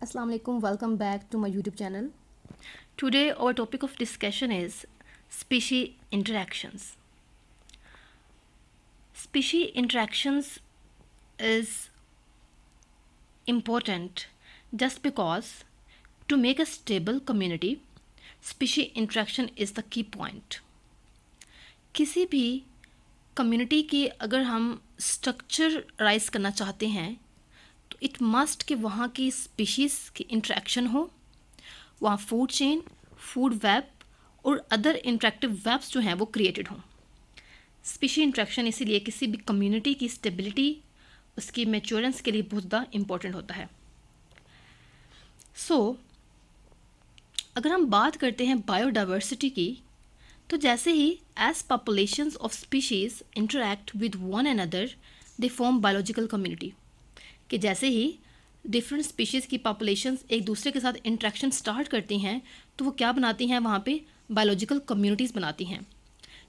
Assalamu alaikum, welcome back to my YouTube channel. Today, our topic of discussion is species interactions. Species interactions is important just because to make a stable community, species interaction is the key point. किसी भी community की अगर हम structure rise करना चाहते हैं तो it must कि वहाँ की स्पीशीज़ की इंटरेक्शन हो, वहाँ फूड चेन, फूड वेब और अदर इंटरेक्टिव वेब्स जो हैं वो क्रिएटेड हों. स्पीशी इंटरेक्शन इसीलिए किसी भी कम्युनिटी की स्टेबिलिटी, उसकी मैच्योरेंस के लिए बहुत ज़्यादा इम्पोर्टेंट होता है. अगर हम बात करते हैं बायोडाइवर्सिटी की, तो जैसे ही as populations of species interact with one another they form biological community. कि जैसे ही डिफरेंट स्पीशीज़ की पॉपुलेशंस एक दूसरे के साथ इंटरेक्शन स्टार्ट करती हैं तो वो क्या बनाती हैं, वहाँ पे बायोलॉजिकल कम्युनिटीज़ बनाती हैं.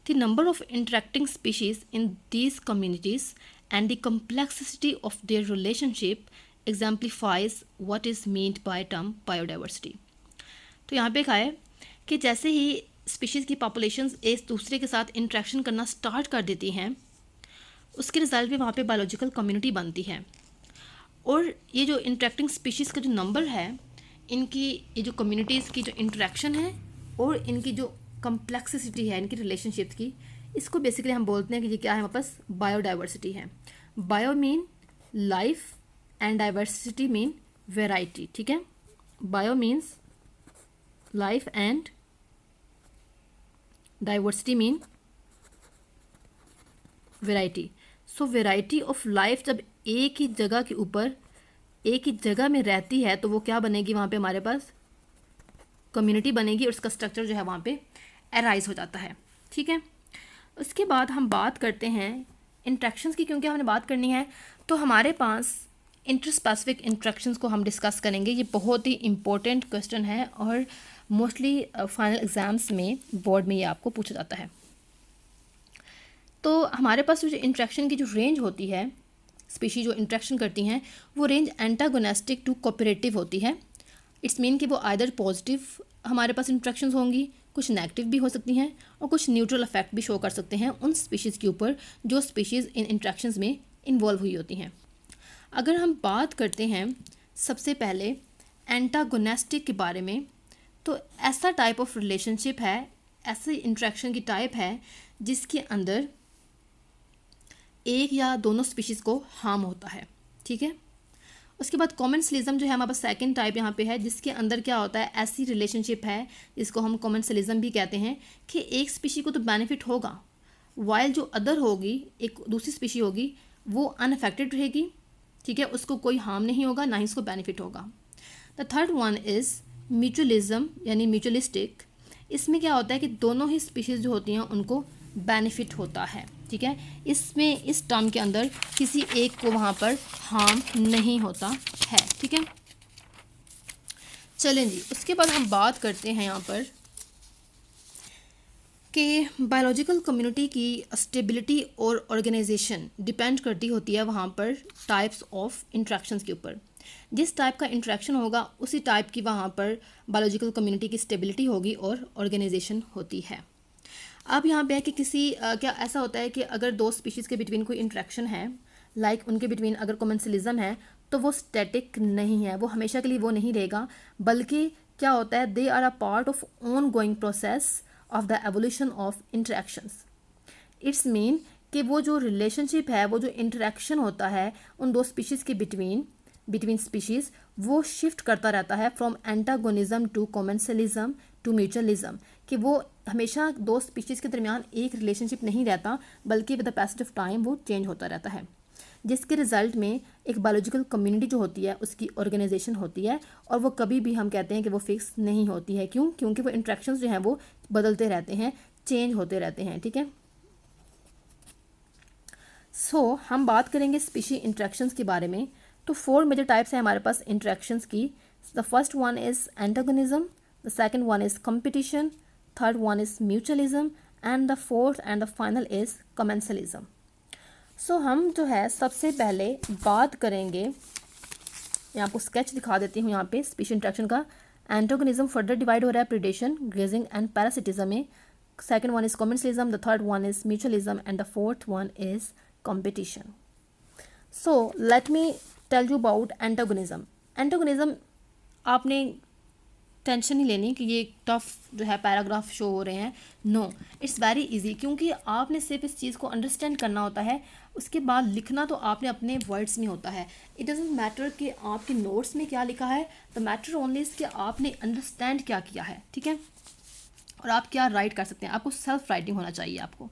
The number of interacting species in these communities and the complexity of their relationship exemplifies what is meant by term biodiversity. तो यहाँ पे कहा है कि जैसे ही स्पीशीज़ की पॉपुलेशंस एक दूसरे के साथ इंटरेक्शन करना स्टार्ट कर देती हैं, उसके रिजल्ट में वहाँ पे बायोलॉजिकल कम्युनिटी बनती है. और ये जो इंटरेक्टिंग स्पीशीज़ का जो नंबर है, इनकी ये जो कम्युनिटीज़ की जो इंटरेक्शन है और इनकी जो कम्प्लेक्सिटी है इनकी रिलेशनशिप्स की, इसको बेसिकली हम बोलते हैं कि ये क्या है, हमारे पास बायोडाइवर्सिटी है. Bio mean life and diversity mean variety. ठीक है, bio means life and diversity mean variety. So variety of life जब एक ही जगह के ऊपर एक ही जगह में रहती है तो वो क्या बनेगी, वहाँ पे हमारे पास कम्युनिटी बनेगी और उसका स्ट्रक्चर जो है वहाँ पे अराइज हो जाता है. ठीक है, उसके बाद हम बात करते हैं इंट्रैक्शंस की. क्योंकि हमने बात करनी है तो हमारे पास इंटरस्पेसिफिक इंट्रैक्शंस को हम डिस्कस करेंगे. ये बहुत ही इंपॉर्टेंट क्वेश्चन है और मोस्टली फाइनल एग्ज़ाम्स में बोर्ड में ये आपको पूछा जाता है. तो हमारे पास जो इंट्रैक्शन की जो रेंज होती है, स्पीशी जो इंट्रैक्शन करती हैं, वो रेंज एंटागोनेस्टिक टू कोऑपरेटिव होती है. इट्स मीन कि वो आइदर पॉजिटिव हमारे पास इंट्रैक्शंस होंगी, कुछ नेगेटिव भी हो सकती हैं और कुछ न्यूट्रल इफेक्ट भी शो कर सकते हैं उन स्पीशीज़ के ऊपर जो स्पीशीज़ इन इंट्रैक्शंस में इन्वॉल्व हुई होती हैं. अगर हम बात करते हैं सबसे पहले एंटागोनेस्टिक के बारे में, तो ऐसा टाइप ऑफ रिलेशनशिप है, ऐसे इंट्रैक्शन की टाइप है जिसके अंदर एक या दोनों स्पीशीज़ को हार्म होता है. ठीक है, उसके बाद कॉमेंसलिज्म जो है हमारे पास सेकंड टाइप यहाँ पे है, जिसके अंदर क्या होता है, ऐसी रिलेशनशिप है जिसको हम कॉमेंसलिज्म भी कहते हैं कि एक स्पीशी को तो बेनिफिट होगा, वाइल जो अदर होगी, एक दूसरी स्पीशी होगी, वो अनअफेक्टेड रहेगी. ठीक है, उसको कोई हार्म नहीं होगा, ना ही उसको बेनिफिट होगा. The third one is mutualism यानी म्यूचुअलिस्टिक. इसमें क्या होता है कि दोनों ही स्पीशीज़ जो होती हैं उनको बेनिफिट होता है. ठीक है, इसमें इस टर्म के अंदर किसी एक को वहाँ पर हार्म नहीं होता है. ठीक है, चलें जी. उसके बाद हम बात करते हैं यहाँ पर कि बायोलॉजिकल कम्युनिटी की स्टेबिलिटी और ऑर्गेनाइजेशन डिपेंड करती होती है वहाँ पर टाइप्स ऑफ इंट्रैक्शंस के ऊपर. जिस टाइप का इंट्रैक्शन होगा उसी टाइप की वहाँ पर बायोलॉजिकल कम्युनिटी की स्टेबिलिटी होगी और ऑर्गेनाइजेशन होती है. अब यहाँ पे है कि क्या ऐसा होता है कि अगर दो स्पीशीज़ के बिटवीन कोई इंट्रैक्शन है, लाइक उनके बिटवीन अगर कॉमेंसलिज्म है, तो वो स्टैटिक नहीं है, वो हमेशा के लिए वो नहीं रहेगा, बल्कि क्या होता है, they are a part of ongoing process of the evolution of interactions. It's mean कि वो जो रिलेशनशिप है, वो जो इंटरेक्शन होता है उन दो स्पीशीज़ के बिटवीन स्पीशीज़, वो शिफ्ट करता रहता है from antagonism to commensalism to mutualism. कि वो हमेशा दो स्पीशीज़ के दरमियान एक रिलेशनशिप नहीं रहता, बल्कि with the passage of time वो चेंज होता रहता है, जिसके रिजल्ट में एक बायोलॉजिकल कम्युनिटी जो होती है उसकी ऑर्गेनाइजेशन होती है. और वो कभी भी हम कहते हैं कि वो फिक्स नहीं होती है. क्यों? क्योंकि वो इंट्रैक्शंस जो हैं वो बदलते रहते हैं, चेंज होते रहते हैं. ठीक है, हम बात करेंगे स्पीशी इंट्रैक्शंस के बारे में. तो 4 मेजर टाइप्स हैं हमारे पास इंट्रैक्शंस की. The first one is antagonism, the second one is competition, third one is mutualism and the fourth and the final is commensalism. हम जो है सबसे पहले बात करेंगे मैं आपको स्केच दिखा देती हूँ यहाँ पे स्पीशीज इंटरेक्शन का। एंटागोनिज्म फर्दर डिवाइड हो रहा है प्रीडेशन, ग्रेजिंग एंड पैरासिटिज्म में। Second one is commensalism, the third one is mutualism and the fourth one is competition. So let me tell you about antagonism. Antagonism आपने tension नहीं लेनी कि ये tough जो है पैराग्राफ शो हो रहे हैं, नो, इट्स वेरी इजी, क्योंकि आपने सिर्फ इस चीज़ को अंडरस्टैंड करना होता है, उसके बाद लिखना तो आपने अपने वर्ड्स में होता है। इट डजेंट मैटर कि आपके नोट्स में क्या लिखा है, द मैटर ओनली इज़ कि आपने अंडरस्टैंड क्या किया है, ठीक है, और आप क्या राइट कर सकते हैं, आपको सेल्फ राइटिंग होना चाहिए आपको।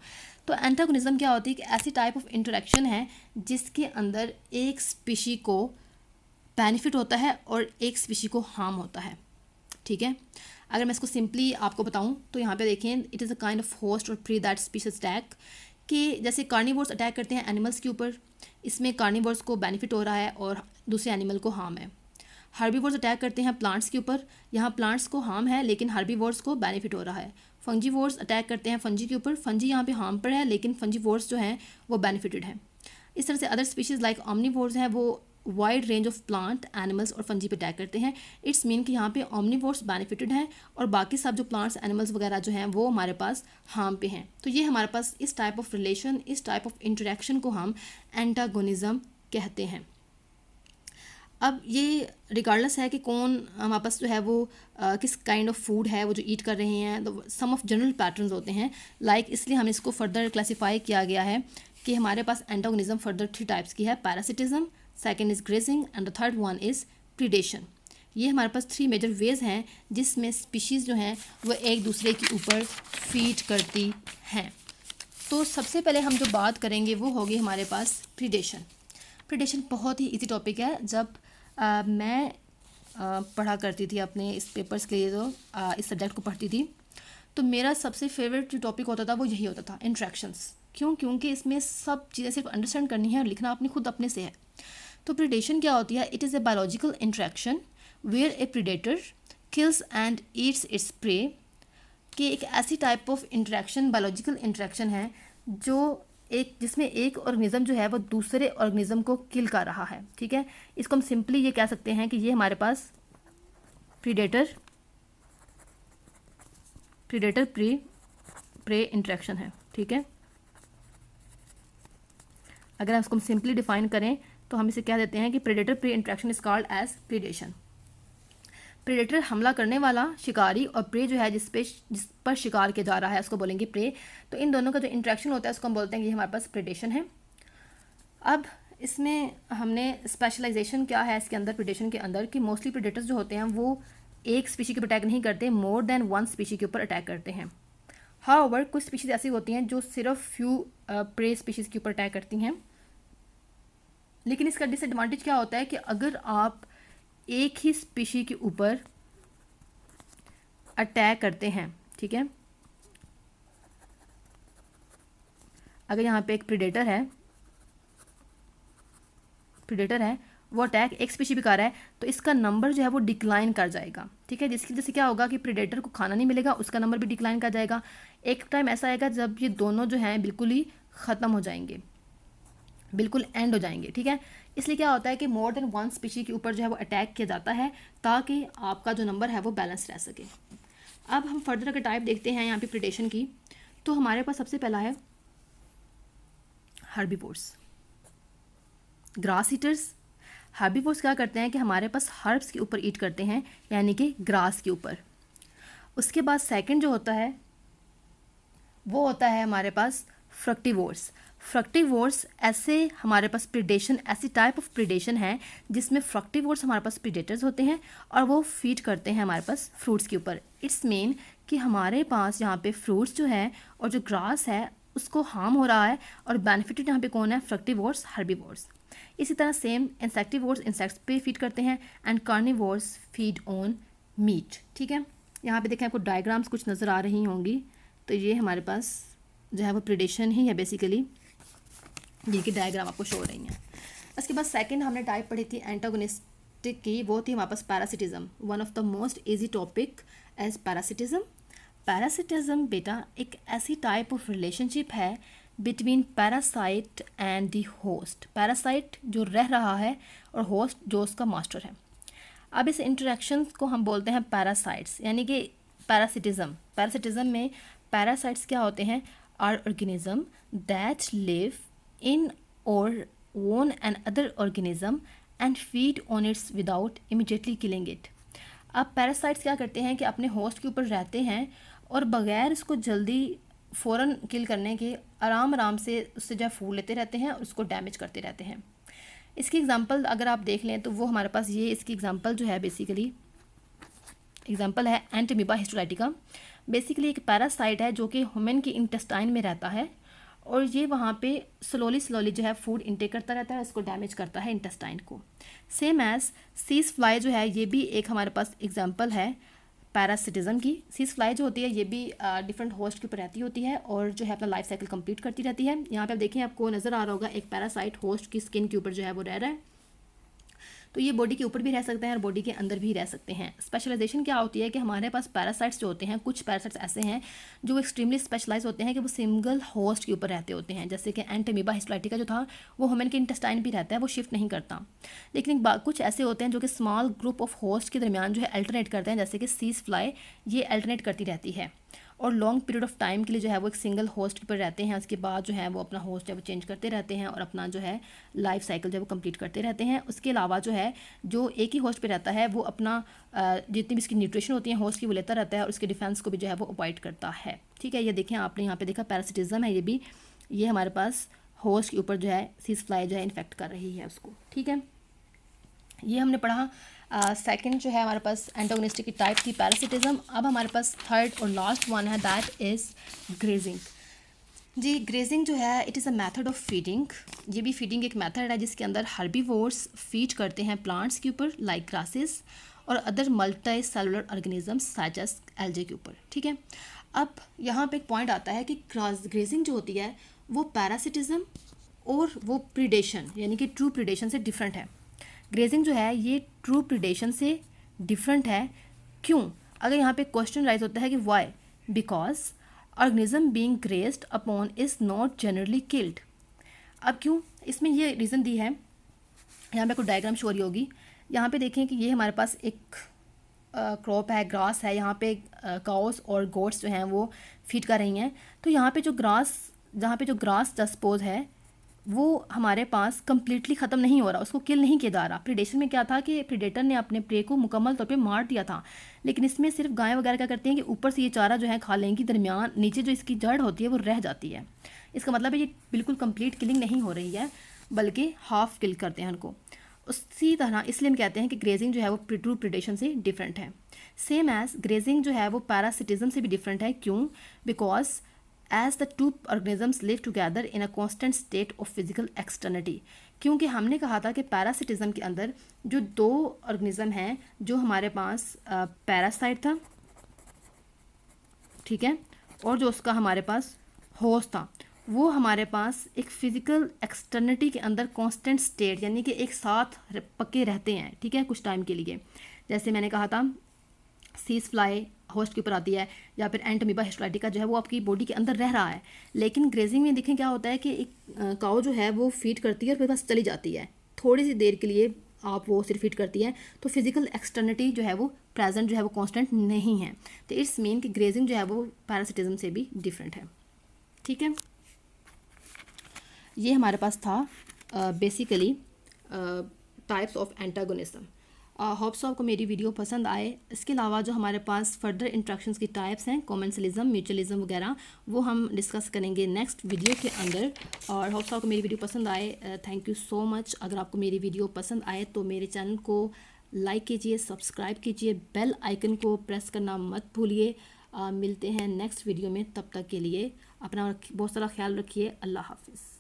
तो एंटागोनिज्म क्या होती है कि ऐसी टाइप ऑफ इंटरेक्शन है जिसके अंदर एक स्पीशी को बेनिफिट होता है और एक स्पीशी को हार्म होता है, ठीक है। अगर मैं इसको सिंपली आपको बताऊं तो यहाँ पे देखें, it is a kind of host और प्री दैट स्पीशीज अटैक, कि जैसे कार्निवोर्स अटैक करते हैं एनिमल्स के ऊपर, इसमें कार्निवोर्स को बेनिफिट हो रहा है और दूसरे एनिमल को हार्म है। हर्बीवोर्स अटैक करते हैं प्लांट्स के ऊपर, यहाँ प्लांट्स को हार्म है लेकिन हर्बीवोर्स को बेनिफिट हो रहा है। फंजीवोर्स अटैक करते हैं फंजी के ऊपर, फंजी यहाँ पे हार्म पर है लेकिन फंजीवोर्स जो हैं वो बेनिफिटेड है। इस तरह से अदर स्पीशीज़ लाइक ऑमनीवोर्स हैं, वो wide range of plant, animals और फंजी पे अटैक करते हैं। इट्स मीन कि यहाँ पे ऑमनीवोर्स बेनिफिटेड हैं और बाकी सब जो प्लांट्स, एनिमल्स वगैरह जो हैं वो हमारे पास हार्म पे हैं। तो ये हमारे पास इस टाइप ऑफ रिलेशन, इस टाइप ऑफ इंटरेक्शन को हम एंटागोनिज्म कहते हैं। अब ये रिगार्डलेस है कि कौन हमारे पास जो है वो किस काइंड ऑफ फूड है वो जो ईट कर रहे हैं, तो सम ऑफ जनरल पैटर्न्स होते हैं लाइक, इसलिए हमने इसको फर्दर क्लासीफाई किया गया है कि हमारे पास एंटागोनिज्म फर्दर 3 टाइप्स की है, parasitism, second is grazing and the third one is predation. ये हमारे पास 3 मेजर वेज हैं जिसमें स्पीशीज़ जो हैं वो एक दूसरे के ऊपर फीड करती हैं। तो सबसे पहले हम जो बात करेंगे वो होगी हमारे पास प्रीडेशन। प्रीडेशन बहुत ही इजी टॉपिक है। जब मैं पढ़ा करती थी अपने इस पेपर्स के लिए, तो इस सब्जेक्ट को पढ़ती थी, तो मेरा सबसे फेवरेट जो टॉपिक होता था वो यही होता था, इंट्रैक्शंस। क्यों? क्योंकि इसमें सब चीज़ें सिर्फ अंडरस्टैंड करनी है और लिखना अपने खुद अपने से है। तो प्रीडेशन क्या होती है? It is a biological interaction where a predator kills and eats its prey, कि एक ऐसी type of interaction, biological interaction है जो जिसमें एक ऑर्गेनिज्म जो है वो दूसरे ऑर्गेनिज्म को किल कर रहा है, ठीक है। इसको हम सिंपली ये कह सकते हैं कि ये हमारे पास प्रीडेटर प्रे इंट्रैक्शन है, ठीक है। अगर हम इसको सिंपली डिफाइन करें तो हम इसे कह देते हैं कि predator prey interaction is called as predation. Predator हमला करने वाला शिकारी और प्रे जो है जिस पर शिकार किया जा रहा है उसको बोलेंगे प्रे। तो इन दोनों का जो इंट्रैक्शन होता है उसको हम बोलते हैं कि हमारे पास प्रेडेशन है। अब इसमें हमने स्पेशलाइजेशन क्या है इसके अंदर, प्रेडेशन के अंदर, कि मोस्टली प्रेडेटर्स जो होते हैं वो एक स्पीशी के ऊपर अटैक नहीं करते, मोर देन वन स्पीशी के ऊपर अटैक करते हैं। हाउएवर कुछ स्पीशीज ऐसी होती हैं जो सिर्फ फ्यू प्रे स्पीशीज के ऊपर अटैक करती हैं। लेकिन इसका डिसएडवांटेज क्या होता है कि अगर आप एक ही स्पीशी के ऊपर अटैक करते हैं, ठीक है, अगर यहाँ पे एक प्रीडेटर है वो अटैक एक स्पीशी पे कर रहा है तो इसका नंबर जो है वो डिक्लाइन कर जाएगा, ठीक है। जिसकी वजह से क्या होगा कि प्रीडेटर को खाना नहीं मिलेगा, उसका नंबर भी डिक्लाइन कर जाएगा। एक टाइम ऐसा आएगा जब ये दोनों जो हैं बिल्कुल ही ख़त्म हो जाएंगे, बिल्कुल एंड हो जाएंगे, ठीक है। इसलिए क्या होता है कि मोर देन वन स्पीशी के ऊपर जो है वो अटैक किया जाता है ताकि आपका जो नंबर है वो बैलेंस रह सके। अब हम फर्दर अगर टाइप देखते हैं यहाँ पे प्रीडेशन की, तो हमारे पास सबसे पहला है हर्बीवोर्स, ग्रास ईटर्स। हर्बीवोर्स क्या करते हैं कि हमारे पास हर्ब्स के ऊपर ईट करते हैं, यानी कि ग्रास के ऊपर। उसके बाद सेकंड जो होता है वो होता है हमारे पास फ्रक्टिवोर्स। फ्रक्टिवोर्स ऐसे हमारे पास प्रीडेशन, ऐसी टाइप ऑफ प्रीडेशन है जिसमें फ्रक्टिवोर्स हमारे पास प्रीडेटर्स होते हैं और वो फीड करते हैं हमारे पास फ्रूट्स के ऊपर। इट्स मीन कि हमारे पास यहाँ पे फ्रूट्स जो है और जो ग्रास है उसको हार्म हो रहा है और बेनिफिटेड यहाँ पे कौन है? Frugivores, herbivores. इसी तरह सेम इंसेक्टिवोर्स इंसेक्ट्स पे फीड करते हैं and carnivores feed on meat, ठीक है। यहाँ पे देखें आपको डायग्राम्स कुछ नज़र आ रही होंगी, तो ये हमारे पास जो है वो प्रीडेशन ही है बेसिकली, ये की डायग्राम आपको शो हो रही हैं। उसके बाद सेकंड हमने टाइप पढ़ी थी एंटागोनिस्टिक की, वो थी हमारे पास parasitism. One of the most easy topic as parasitism. Parasitism बेटा एक ऐसी टाइप ऑफ रिलेशनशिप है between parasite and the host, parasite जो रह रहा है और होस्ट जो उसका मास्टर है। अब इस इंटरेक्शन को हम बोलते हैं पैरासाइट्स, यानी कि पैरासिटिज्म में पैरासाइट्स क्या होते हैं, are organism that live in और on an other organism and feed on its without immediately killing it. अब पैरासाइट्स क्या करते हैं कि अपने होस्ट के ऊपर रहते हैं और बगैर उसको जल्दी फ़ौरन किल करने के आराम से उससे जो है फूड लेते रहते हैं और उसको डैमेज करते रहते हैं। इसकी एग्जांपल अगर आप देख लें तो वो हमारे पास ये इसकी एग्जांपल जो है बेसिकली एग्जांपल है एंटीमीबा हिस्टोलाइटिका। बेसिकली एक पैरासाइट है जो कि ह्यूमन के इंटेस्टाइन में रहता है और ये वहाँ पे स्लोली जो है फूड इनटेक करता रहता है, उसको डैमेज करता है इंटेस्टाइन को। सेम एज सीज फ्लाई जो है ये भी एक हमारे पास एग्जांपल है पैरासिटिज्म की। सीज फ्लाई जो होती है ये भी डिफरेंट होस्ट के ऊपर रहती होती है और जो है अपना लाइफ साइकिल कंप्लीट करती रहती है। यहाँ पे आप देखें, आपको नज़र आ रहा होगा एक पैरासाइट होस्ट की स्किन के ऊपर जो है वो रह रहा है। तो ये बॉडी के ऊपर भी रह सकते हैं और बॉडी के अंदर भी रह सकते हैं। स्पेशलाइजेशन क्या होती है कि हमारे पास पैरासाइट्स जो होते हैं, कुछ पैरासाइट्स ऐसे हैं जो एक्सट्रीमली स्पेशलाइज होते हैं कि वो सिंगल होस्ट के ऊपर रहते होते हैं। जैसे कि एंटीमीबा हिस्टोलाइटिका जो था वो ह्यूमन के इंटेस्टाइन भी रहता है, वो शिफ्ट नहीं करता। लेकिन कुछ ऐसे होते हैं जो कि स्मॉल ग्रुप ऑफ होस्ट के दरमियान जो है अल्टरनेट करते हैं, जैसे कि सीज फ्लाई ये अल्टरनेट करती रहती है और लॉन्ग पीरियड ऑफ टाइम के लिए जो है वो एक सिंगल होस्ट पर रहते हैं। उसके बाद जो है वो अपना होस्ट है वो चेंज करते रहते हैं और अपना जो है लाइफ साइकिल जो है वो कंप्लीट करते रहते हैं। उसके अलावा जो है जो एक ही होस्ट पे रहता है वो अपना जितनी भी इसकी न्यूट्रिशन होती है होस्ट की वो लेता रहता है और उसके डिफेंस को भी जो है वो अवॉइड करता है। ठीक है, ये देखें आपने यहाँ पे देखा पैरासिटिज्म है ये भी, ये हमारे पास होस्ट के ऊपर जो है सीज फ्लाई जो है इन्फेक्ट कर रही है उसको। ठीक है, ये हमने पढ़ा। सेकंड जो है हमारे पास एंटागोनिस्टिक की टाइप थी पैरासिटिज्म। अब हमारे पास थर्ड और लास्ट वन है दैट इज़ ग्रेजिंग। जी, ग्रेजिंग जो है it is a method of feeding. ये भी फीडिंग एक मेथड है जिसके अंदर हर्बीवोर्स फीड करते हैं प्लांट्स के ऊपर लाइक ग्रासेस और other multicellular organisms such as algae के ऊपर। ठीक है, अब यहाँ पे एक पॉइंट आता है कि ग्रेजिंग जो होती है वो पैरासिटिज्म और वो प्रीडेशन यानी कि ट्रू प्रीडेशन से डिफरेंट है। ग्रेजिंग जो है ये ट्रू प्रीडेशन से डिफरेंट है। क्यों? अगर यहाँ पे क्वेश्चन राइज होता है कि why, because organism being grazed upon is not generally killed. अब क्यों? इसमें ये रीज़न दी है, यहाँ पे कोई डायग्राम शो रही होगी। यहाँ पे देखें कि ये हमारे पास एक क्रॉप है, ग्रास है, यहाँ पे काउस और गोट्स जो हैं वो फीड कर रही हैं। तो यहाँ पे जो ग्रास सपोज है वो हमारे पास कम्प्लीटली ख़त्म नहीं हो रहा, उसको किल नहीं किया जा रहा। प्रीडेशन में क्या था कि प्रीडेटर ने अपने प्रे को मुकम्मल तौर पे मार दिया था, लेकिन इसमें सिर्फ गाय वगैरह क्या करती हैं कि ऊपर से ये चारा जो है खा लेंगी, दरमियान नीचे जो इसकी जड़ होती है वो रह जाती है। इसका मतलब है ये बिल्कुल कंप्लीट किलिंग नहीं हो रही है बल्कि हाफ किल करते हैं उनको। उसी तरह इसलिए हम कहते हैं कि ग्रेजिंग जो है वो ट्रू प्रीडेशन से डिफरेंट है। सेम एज ग्रेजिंग जो है वो पैरासिटिज्म से भी डिफरेंट है। क्यों? Because as the two organisms live together in a constant state of physical externity। क्योंकि हमने कहा था कि पैरासिटिज्म के अंदर जो दो ऑर्गेनिज्म हैं, जो हमारे पास पैरासाइट था, ठीक है, और जो उसका हमारे पास होस्ट था, वो हमारे पास एक फिजिकल एक्सटर्निटी के अंदर कांस्टेंट स्टेट यानी कि एक साथ पक्के रहते हैं। ठीक है, कुछ टाइम के लिए। जैसे मैंने कहा था सीज फ्लाई होस्ट के ऊपर आती है या फिर एंटीमीबा हिस्टोलाइटिका जो है वो आपकी बॉडी के अंदर रह रहा है। लेकिन ग्रेजिंग में देखें क्या होता है कि एक काऊ जो है वो फीड करती है और फिर बस चली जाती है, थोड़ी सी देर के लिए आप वो सिर्फ फीड करती है, तो फिजिकल एक्सटर्निटी जो है वो प्रेजेंट जो है वो कांस्टेंट नहीं है। तो इट्स मीन कि ग्रेजिंग जो है वो पैरासिटिज्म से भी डिफरेंट है। ठीक है, ये हमारे पास था basically types of antagonism. Hopes आपको मेरी वीडियो पसंद आए। इसके अलावा जो हमारे पास फर्दर इंट्रैक्शंस की टाइप्स हैं, कॉमेंसलिज्म, म्यूचुअलिज्म वगैरह, वो हम डिस्कस करेंगे नेक्स्ट वीडियो के अंदर। और होप्स आपको मेरी वीडियो पसंद आए। Thank you so much. अगर आपको मेरी वीडियो पसंद आए तो मेरे चैनल को लाइक कीजिए, सब्सक्राइब कीजिए, बेल आइकन को प्रेस करना मत भूलिए। मिलते हैं नेक्स्ट वीडियो में, तब तक के लिए अपना बहुत सारा ख्याल रखिए। अल्लाह हाफिज़।